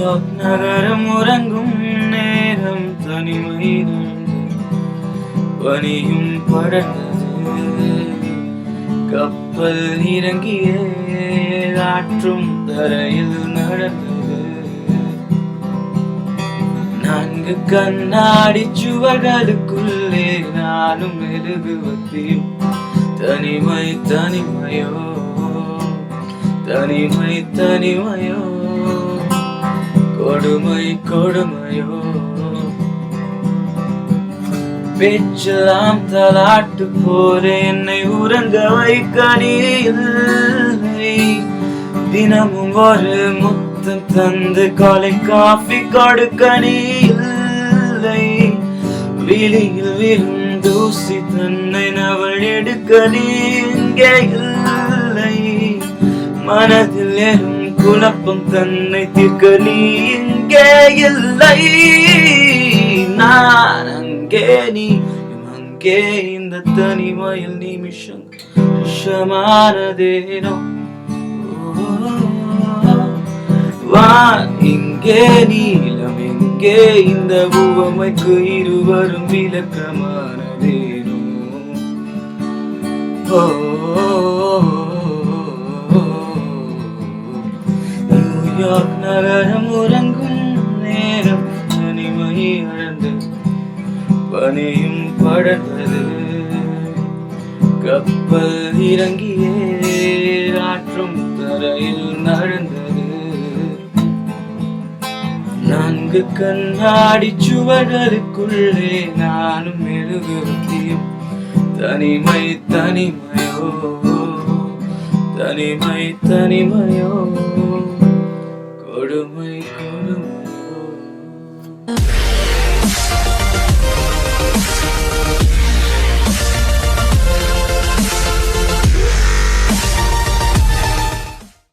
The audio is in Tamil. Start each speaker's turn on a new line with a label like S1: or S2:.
S1: நியூயார்க் நகரம் உறங்கும் நேரம் தனிமை நிறைந்தது. பனியும் படர்ந்தது. கப்பல் இறங்கிய ஆற்றும் தரையில் நடந்தது. 4 கண்ணாடி சுவர்களுக்குள்ளே நானும் மெழுகுவர்த்தியும். தனிமை தனிமையோ, தனிமை தனிமையோ, கொடுமை கொடுமையோ. பேச்செல்லாம் தலாட்டு போல என்னை உறங்க வைக்க நீ இல்லை. தினமும் ஒரு முத்தம் தந்து காலை காஃபி கொடுக்க நீ இல்லை. விழியில் விழும் தூசி தன்னை அவள் எடுக்க நீ இங்கே இல்லை. மனதில் ஏறும் குழப்பம் தன்னை தீர்க்க நீ இங்கே இல்லை. நான் அங்கே நீ அங்கே இந்த தனிமையில் நிமிஷமானதேனோ. வா இங்கே நீளம் எங்கே இந்த உவமைக்கு இருவரும் விளக்கமானதேனோ. நியூயார்க் நகரம் உறங்கும் நேரம் தனிமை அழந்தது. பனியும் படர்ந்தது. கப்பல் இறங்கிய ஆற்றும் தரையில் நடந்தது. 4 கண்ணாடி சுவர்களுக்குள்ளே நானும் மெழுகுவர்த்தியும். தனிமை தனிமையோ, தனிமை தனிமையோ.